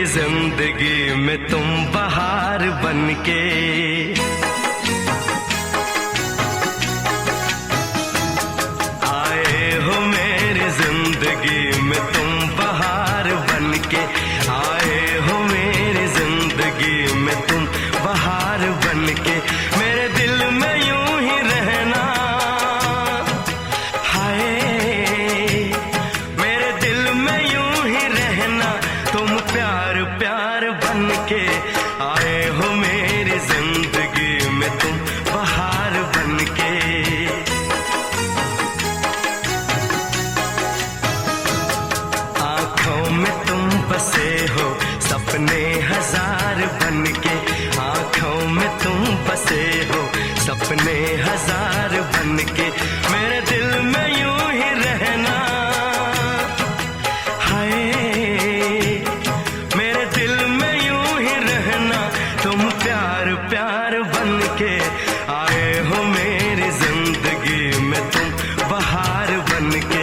जिंदगी में तुम बहार बनके, आए हो मेरी जिंदगी में तुम बहार बनके, आए हो मेरी जिंदगी में तुम बहार बनके। मेरे दिल में यूं ही रहना, हाय मेरे दिल में यूं ही रहना, तुम प्यार प्यार बनके, आए हो मेरी जिंदगी में तुम बहार बनके। आंखों में तुम बसे हो सपने हजार बनके, आंखों में तुम बसे हो सपने हजार बनके। मेरे दिल में यूं ही रहना, हाय मेरे दिल में यूं ही रहना, तुम प्यार प्यार बनके, आए हो मेरी जिंदगी में तुम बहार बनके।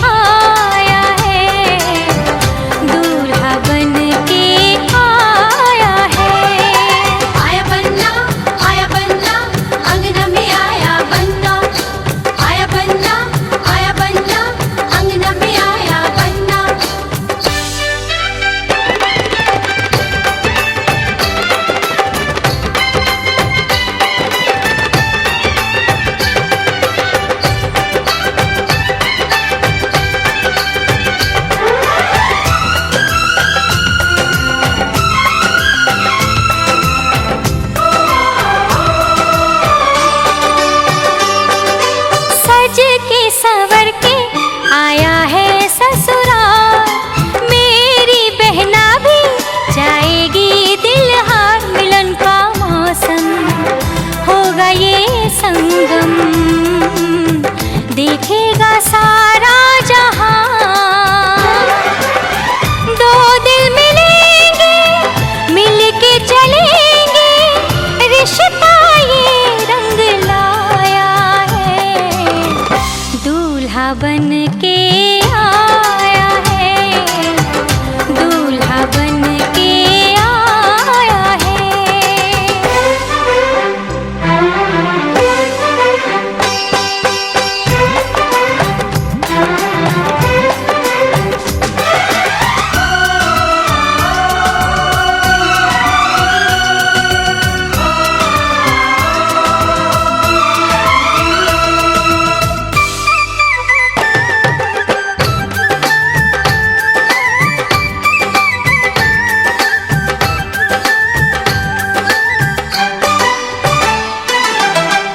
आया है, दूल्हा बन के आया है। आया बन्ना अंगना में आया बन्ना, आया बन्ना अंगना में आया बन्ना। सज के संवर के आया है ससुराल, मेरी बहना भी जाएगी दिलहार। मिलन का मौसम होगा ये संगम, देखेगा सारा जहां। दो दिल मिलेंगे, मिल के चलेंगे, रिश्ता ये रंग लाया है, दूल्हा बन के आया है, दूल्हा बन के आया है।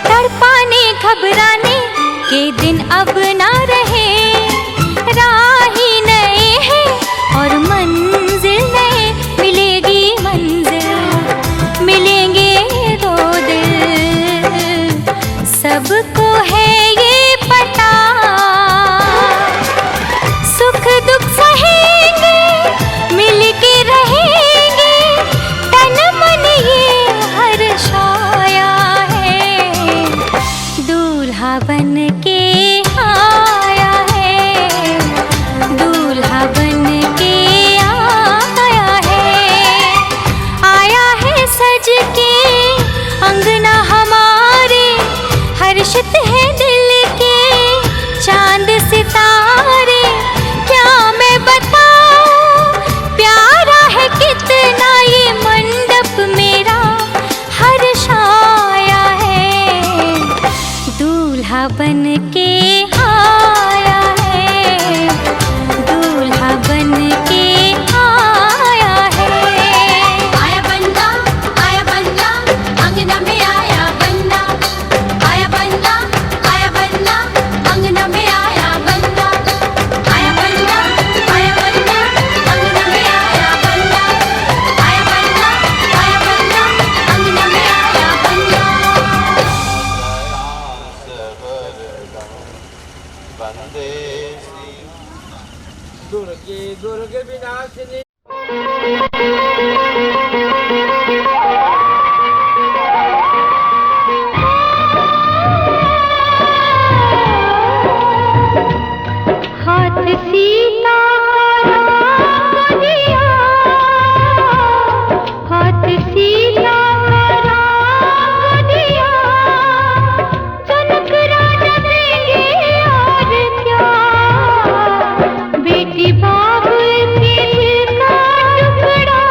तड़पाने घबराने के दिन अब ना रहे, राही नए हैं और मंजिल नए। मिलेगी मंजिल, मिलेंगे दो दिल, सबको है ये पता। सुख दुख सहेंगे, मिल के रहेंगे, तन मन ये हर्षाया है, दूल्हा बन के आया है, दूल्हा बन के आया है। आया है सज के अंगना हमारे, हर्षित है दिल के चांद सितारे। क्या मैं बताऊं प्यारा है कितना ये मंडप मेरा, हर्षाया है, दूल्हा बन के आया है, दूल्हा बन के आया है। आया बन्ना अंगना में आया बन्ना, आया बन्ना अंगना में आया बन्ना, आया बन्ना अंगना में आया बन्ना, आया बन्ना अंगना में आया बन्ना। वंदे श्री दुर्गे दुर्गे विनाशिनी। हाथ सीता का राम दिया, हाथ सीता का राम दिया, जनक राजा देंगे और क्या, बेटी बाप के दिल का टुकड़ा,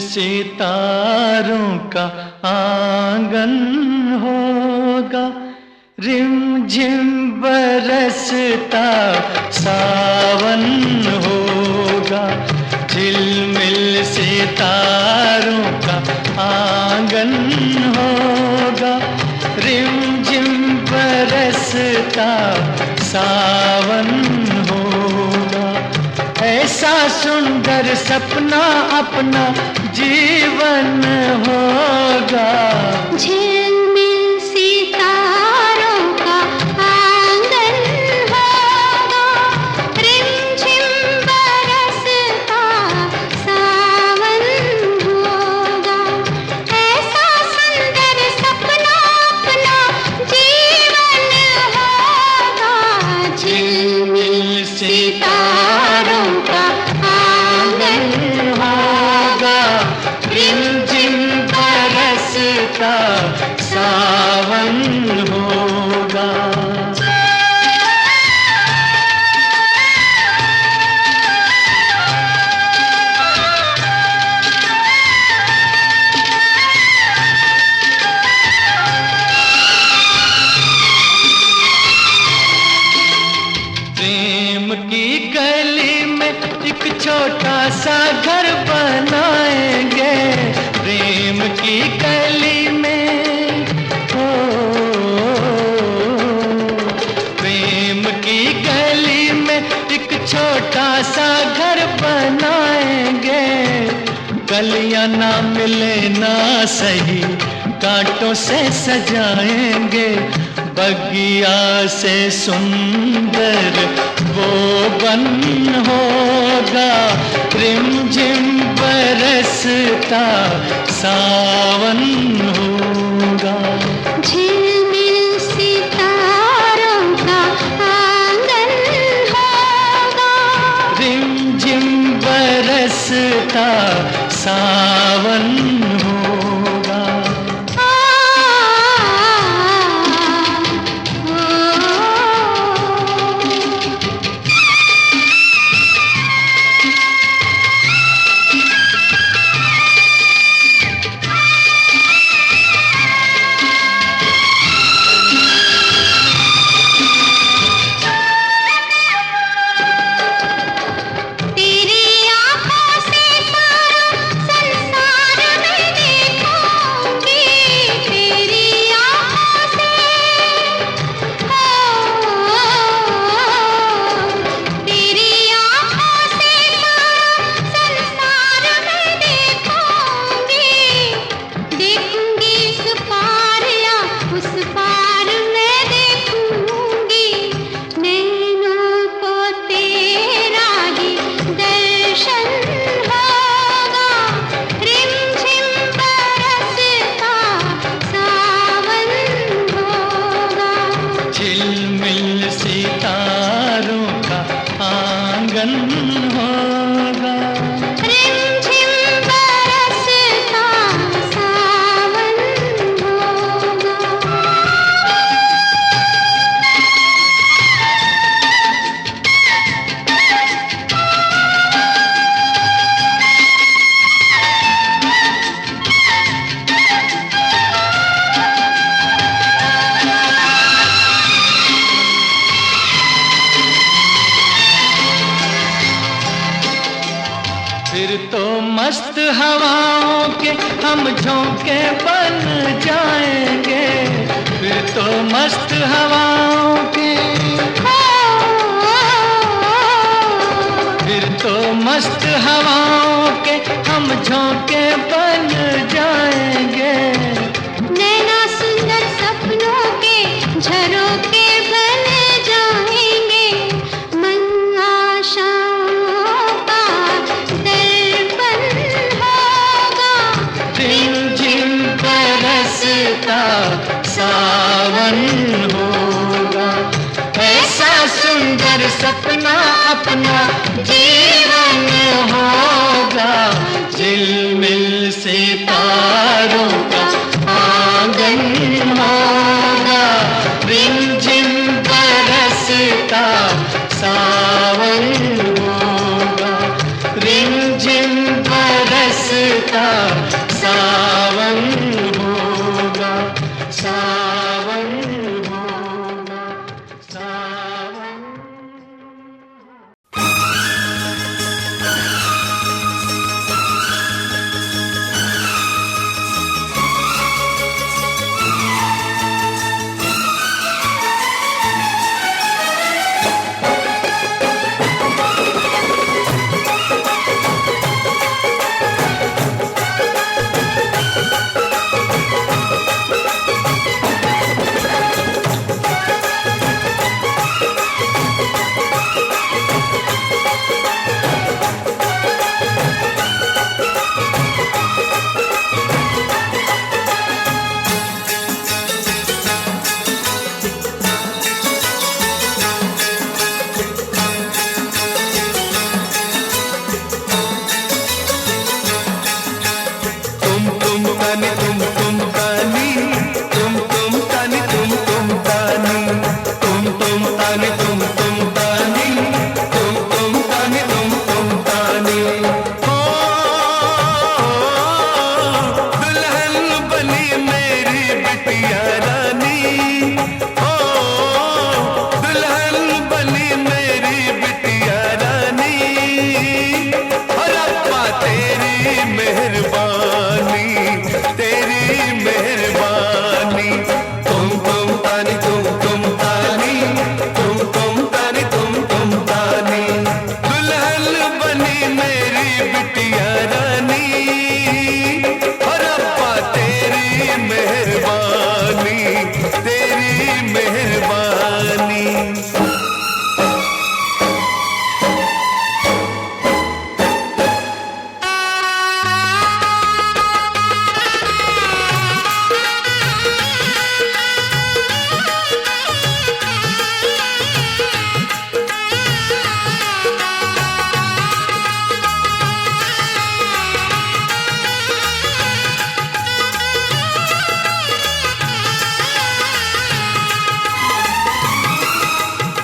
सितारों का आंगन होगा, रिमझिम बरसता सावन होगा। झिलमिल सितारों का आंगन होगा, रिमझिम बरसता सावन होगा। ऐसा सुंदर सपना अपना जीवन होगा। झिलमिल सितारों का आंगन होगा, रिमझिम बरसता सावन होगा। ऐसा सुंदर सपना अपना जीवन होगा। झिलमिल सितारों का आंगन होगा, रिमझिम बरसता सावन होगा। प्रेम की गली में एक छोटा सा घर बनाएंगे, प्रेम की गली में हो। प्रेम की गली में एक छोटा सा घर बनाएंगे। गलियां ना मिले ना सही, कांटों से सजाएंगे। बगिया से सुंदर वो बन होगा, रिमझिम बरसता सावन होगा। झिलमिल सितारों का आंगन होगा, रिमझिम बरसता सावन होगा। तेरी आँख फिर तो मस्त हवाओं के हम झोंके बन जाएंगे, फिर तो मस्त हवाओं के, फिर तो मस्त हवाओं के हम झोंके बन जाएंगे। नैना सुंदर सपनों के झरोखे बन जाएंगे, मन आशाओं का दर्पण होगा। रिमझिम बरसता सावन होगा, ऐसा सुंदर सपना अपना जीवन होगा। झिलमिल सितारों का आंगन होगा, रिमझिम बरसता सावन होगा, रिमझिम बरसता सावन होगा, सावन होगा, सावन।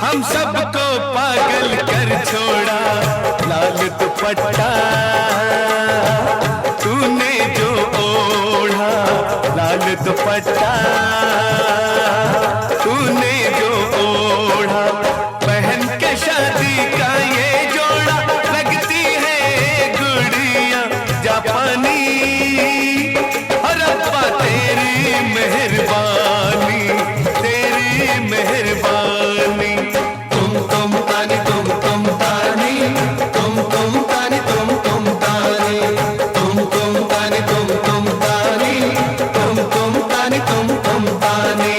हम सबको पागल कर छोड़ा लाल दुपट्टा, तूने जो ओढ़ा लाल दुपट्टा, तूने जो ओढ़ा पहन के शादी का ये जोड़ा, लगती है गुड़िया जापानी। और अब्बा तेरी मेहरबानी, तेरी मेहरबानी। तुम तानी तुम तानी, तुम तानी तुम तानी, तुम तानी तुम तानी, तुम तानी तुम तानी।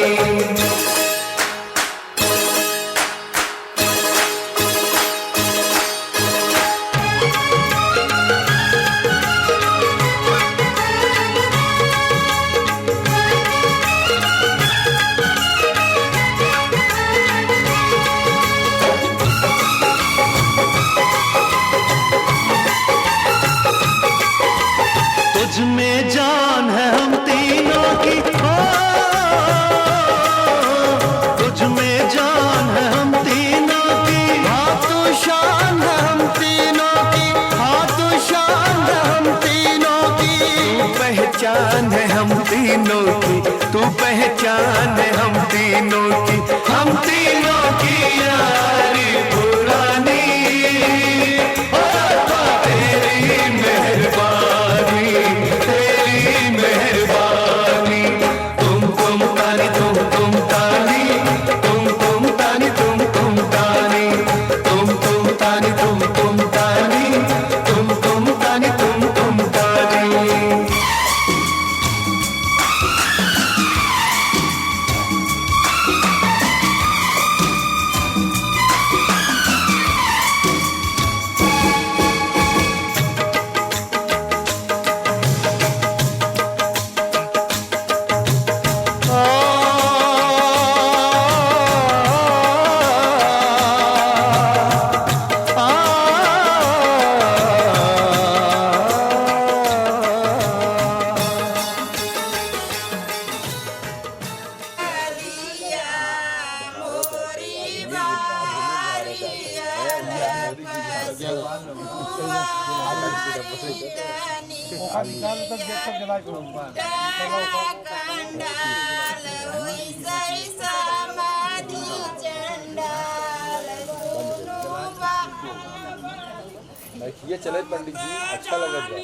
ये चले पंडित जी, अच्छा लगा चले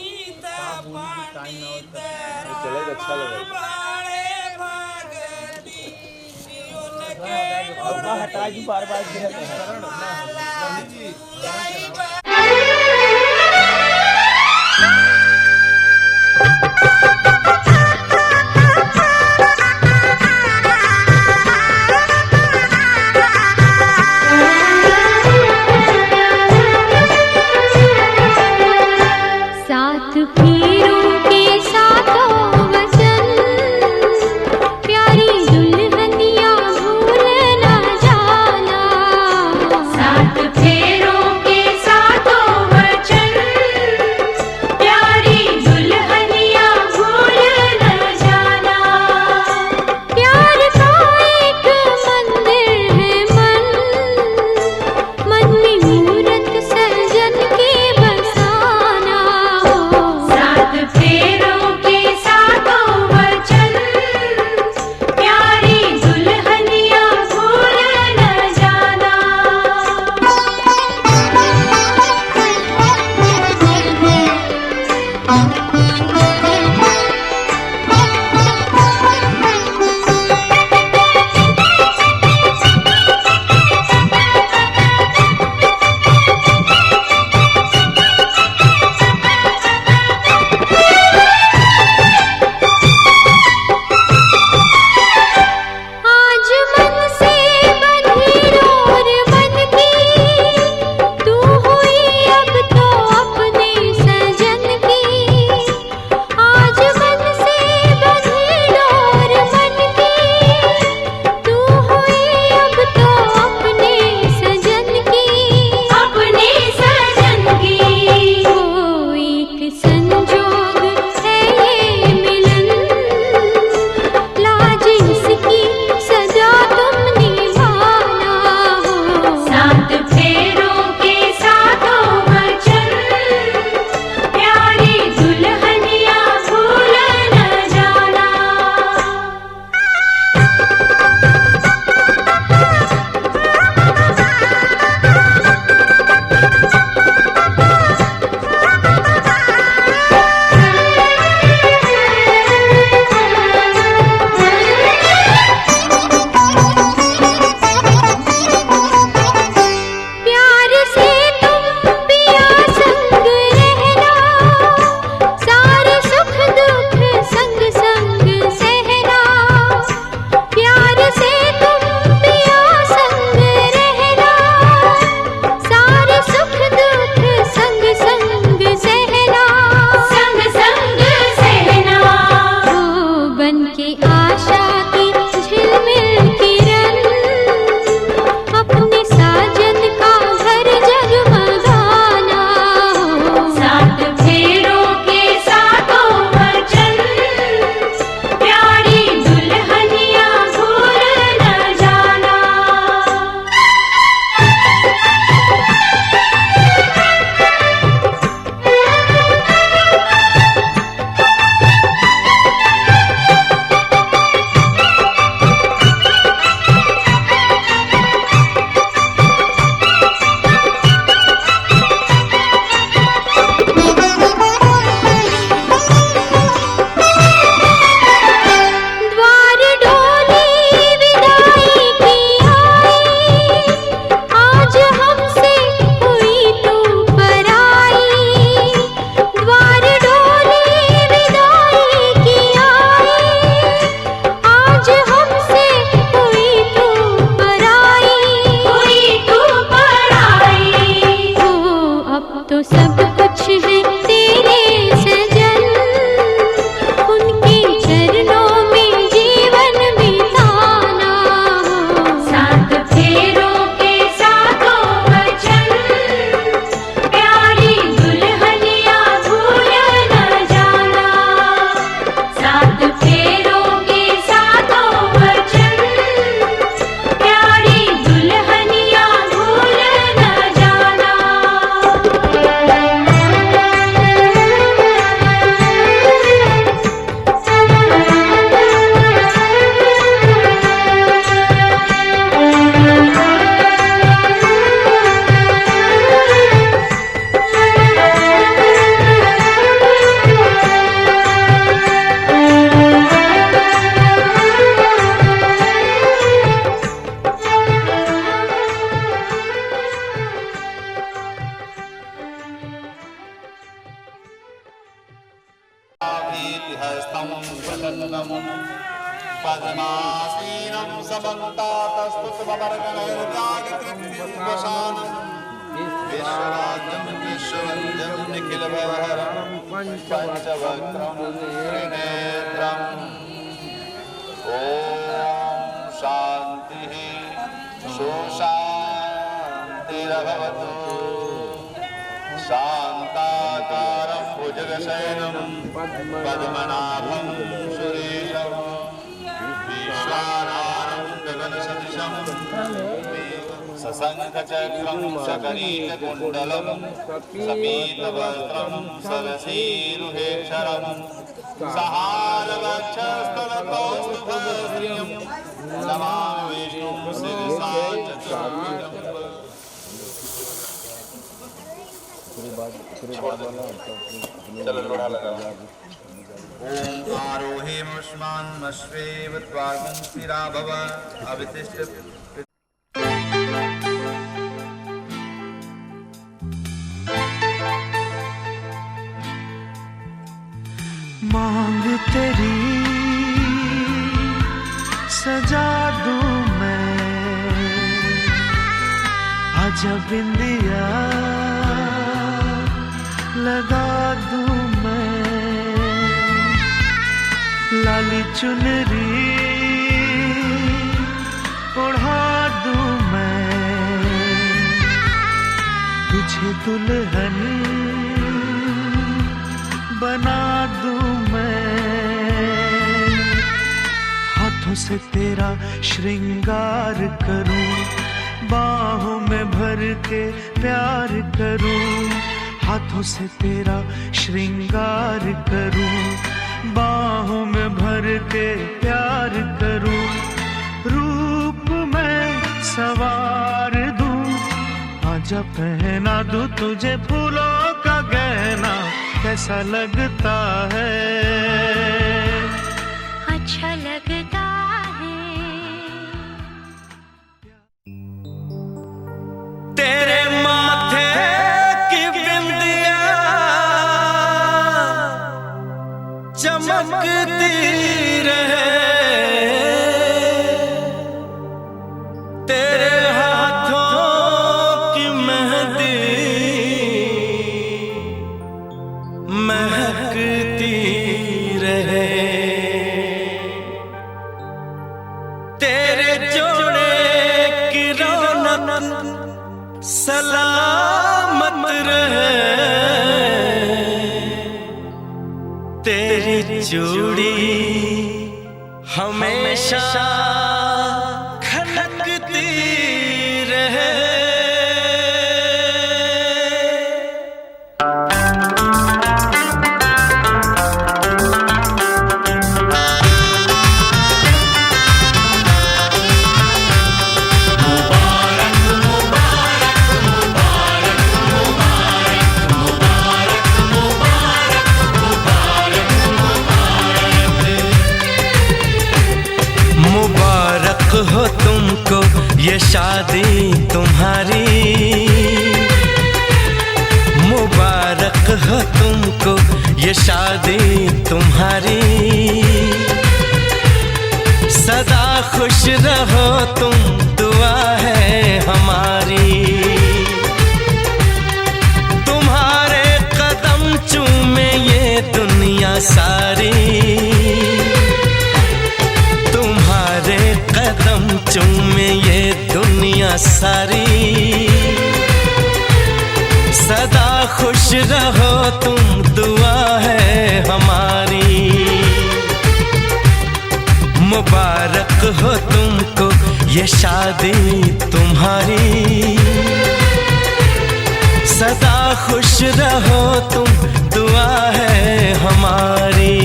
अच्छा लगा हटा जी बार बार सात फेरों के सातों वचन, प्यारी दुल्हनिया भूल न जाना। सात फेरों के सातों वचन, प्यारी दुल्हनिया भूल न जाना। प्यार का एक मंदिर है मन, मन में मूरत सजन के बसाना। सात फेरों के सातों वचन, प्यारी दुल्हनिया भूल न जाना। आज मन से बंधी डोर बन की, तू हुई अब तो अपने सजन की। हस्तं शतङ्गं पद्मासीनं समन्तातस्तुतमर्गणैर्व्याघ्रकृत्यं विश्वराज्यं विश्ववन्द्यं निखिलभयहरं पञ्चवक्त्रं त्रिनेत्रम् ॐ शान्तिः सुशान्तिरभवतु शान्ताकारं भुजगशयनं पद्मनाभं सुरेशं विश्वाधारं गगनसदृशं सशङ्खचक्रं शकरीककुण्डलं सपीतवस्त्रं सरसीरुहेक्षरं सहारवक्षस्थलकौस्तुभश्रियं नमामि विष्णुं शिरसा चतुर्भुजम् चलो लोढ़ा लगा ओम आरोहेमस्मान्मश्वेव त्वागं स्थिरा भव अवितिष्ठ मांग तेरी सजा दूं मैं आजा बिंदिया लगा दूं मैं लाली चुनरी ओढ़ा दूं मैं तुझे दुल्हन बना दूं मैं हाथों से तेरा श्रृंगार करूं बाहों में भर के प्यार करूं हाथों से तेरा श्रृंगार करूं बाहों में भर के प्यार करूं रूप में सवार दूं आजा पहना दूं तुझे फूलों का गहना कैसा लगता है अच्छा लगता है तेरे माथे की बिंदिया चमकती रहे तेरे हाथों की मेहंदी महकती रहे तेरे जोड़े की रौनक सलामत रहे तेरी चूड़ी हमेशा खनकती रहे मुबारक हो तुमको ये शादी तुम्हारी मुबारक हो तुमको ये शादी तुम्हारी सदा खुश रहो तुम दुआ है हमारी तुम्हारे कदम चूमे ये दुनिया सारी कदम चूमे ये दुनिया सारी सदा खुश रहो तुम दुआ है हमारी मुबारक हो तुमको ये शादी तुम्हारी सदा खुश रहो तुम दुआ है हमारी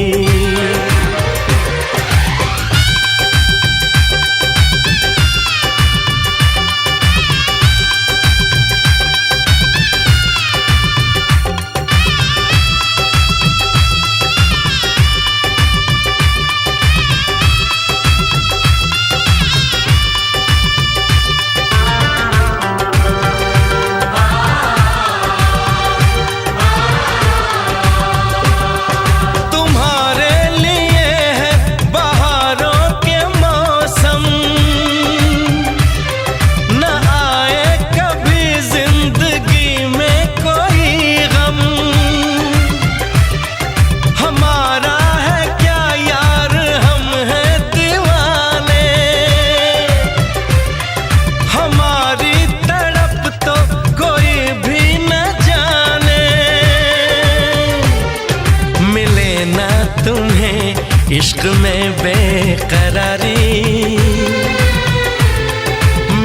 इश्क में बेकरारी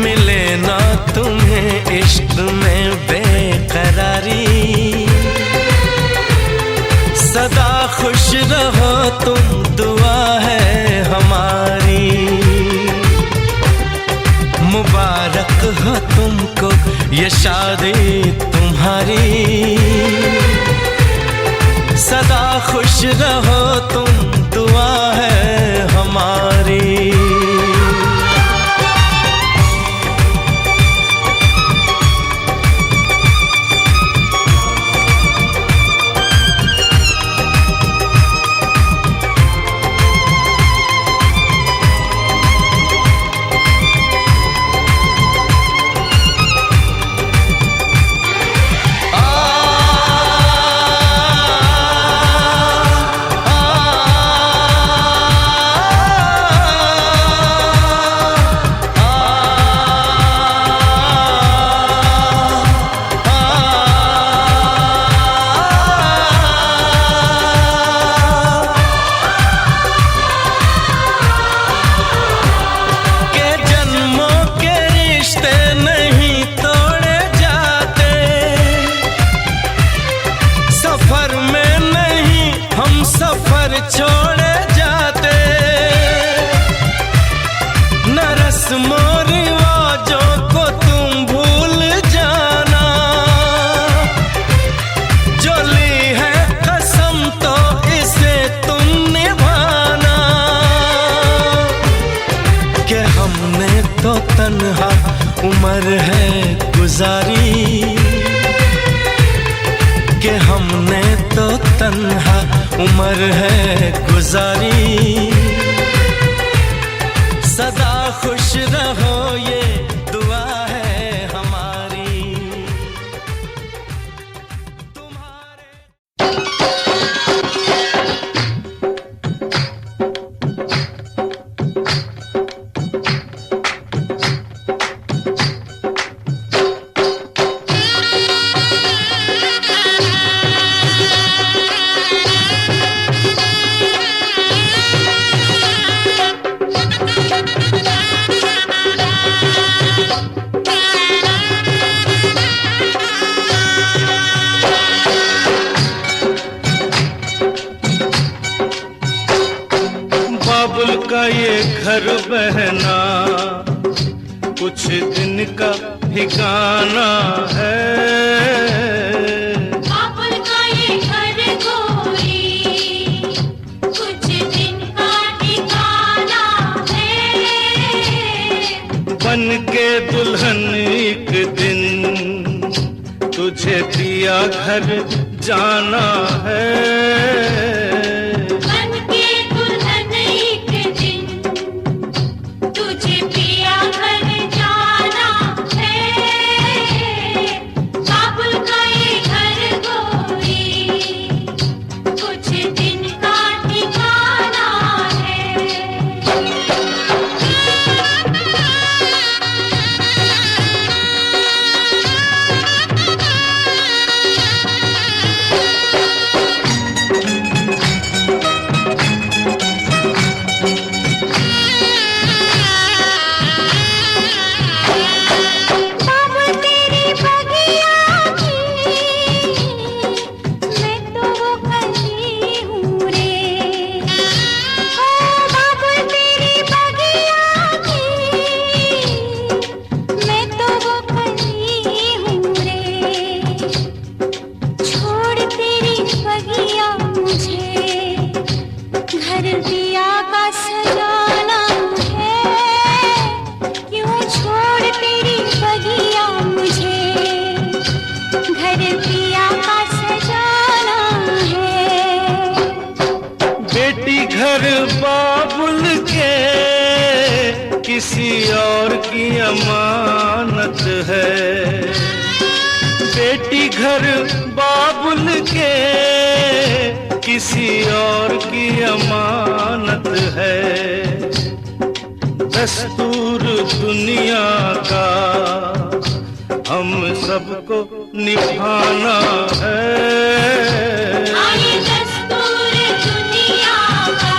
मिले ना तुम्हें, इश्क में बेकरारी। सदा खुश रहो तुम, दुआ है हमारी। मुबारक हो तुमको ये शादी तुम्हारी। सदा खुश रहो तुम, दुआ है हमारी। छोड़े जाते न रस्मों रिवाजों को तुम भूल जाना। जो ली है कसम तो इसे तुम निभाना। कि हमने तो तन्हा उम्र है गुजारी। कि हमने तो तन्हा उम्र है गुजारी। सदा खुश रहो ये दुआ है हमारी। तुम्हारे बाबुल का ये घर बहना कुछ दिन का ठिकाना है। बाबुल का ये घर गोरी कुछ दिन का ठिकाना है। बन के दुल्हन एक दिन तुझे पिया घर जाना है। बाबुल के किसी और की अमानत है। बेटी घर बाबुल के किसी और की अमानत है। दस्तूर दुनिया का हम सबको निभाना है। दस्तूर दुनिया का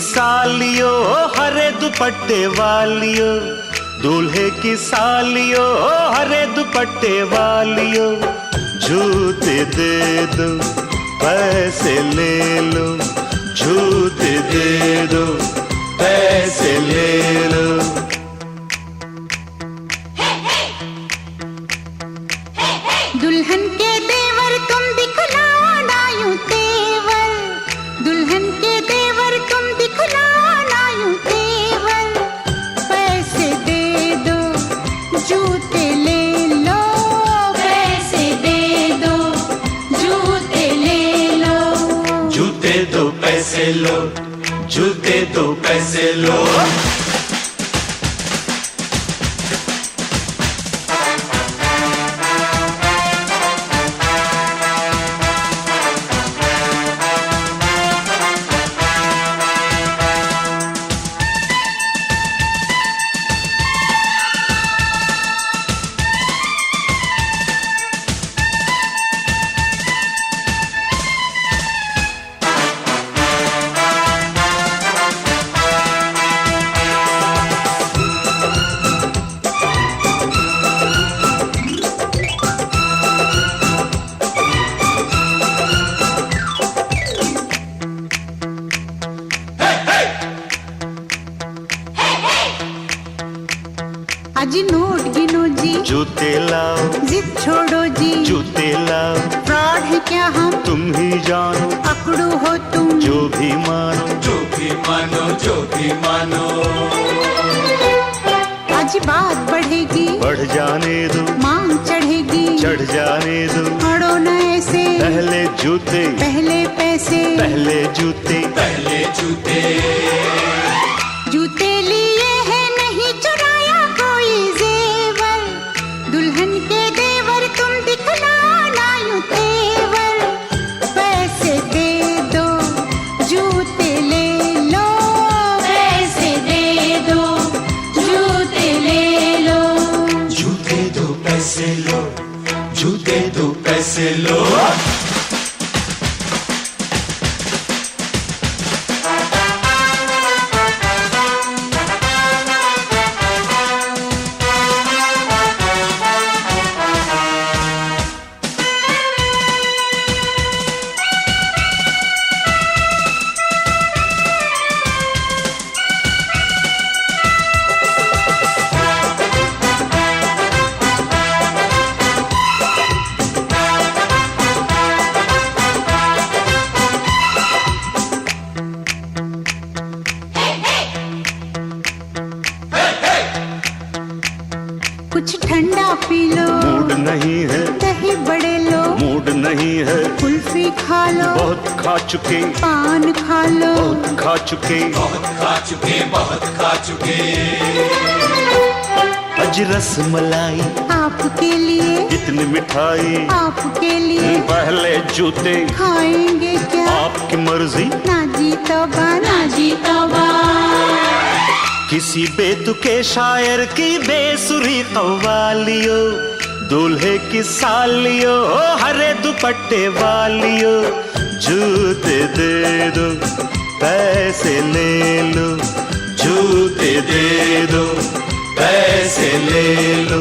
सालियो हरे दुपट्टे वालियो, दूल्हे की सालियो हरे दुपट्टे वालियो, जूते दे दो पैसे ले लो, जूते दे दो पैसे ले लो। दुल्हन के देवर तुम दिखलाओ ना यूं तेवर, दुल्हन के देवर तुम दिखलाओ ना यूं तेवर, पैसे दे दो जूते ले लो, पैसे दे दो जूते ले लो, जूते दो पैसे लो, जूते दो पैसे लो। अजी नोट गिनो जी, जूते लाओ, जिद छोड़ो जी, जूते लाओ, फ्रॉड है क्या हम तुम ही जानो, पकड़ो हो तुम जो भी मानो, जो भी मानो, जो भी मानो। आज बात बढ़ेगी, बढ़ जाने दो, मांग चढ़ेगी, चढ़ जाने दो, अड़ो न ऐसे, पहले जूते पहले पैसे, पहले जूते, पहले जूते। जूते लिए है नहीं चुराया कोई जेवर, दुल्हन के देवर तुम दिखलाओ ना यूं तेवर, पैसे दे दो जूते ले लो, पैसे दे दो जूते ले लो, जूते दो पैसे लो, जूते दो पैसे लो। कुछ ठंडा पी लो, मूड नहीं है, दही बड़े लो, मूड नहीं है, कुल्फी खा लो, बहुत खा चुके, पान खा लो, बहुत खा चुके, बहुत खा चुके, बहुत खा चुके। अज रस मलाई आपके लिए, इतनी मिठाई, आपके लिए, पहले जूते खाएंगे क्या, आपकी मर्जी, ना जी तौबा, ना जी तौबा, किसी बेतुके शायर की बेसुरी कव्वालियो, दूल्हे की सालियो हरे दुपट्टे वालियो, जूते दे दो पैसे ले लो, जूते दे दो पैसे ले लो।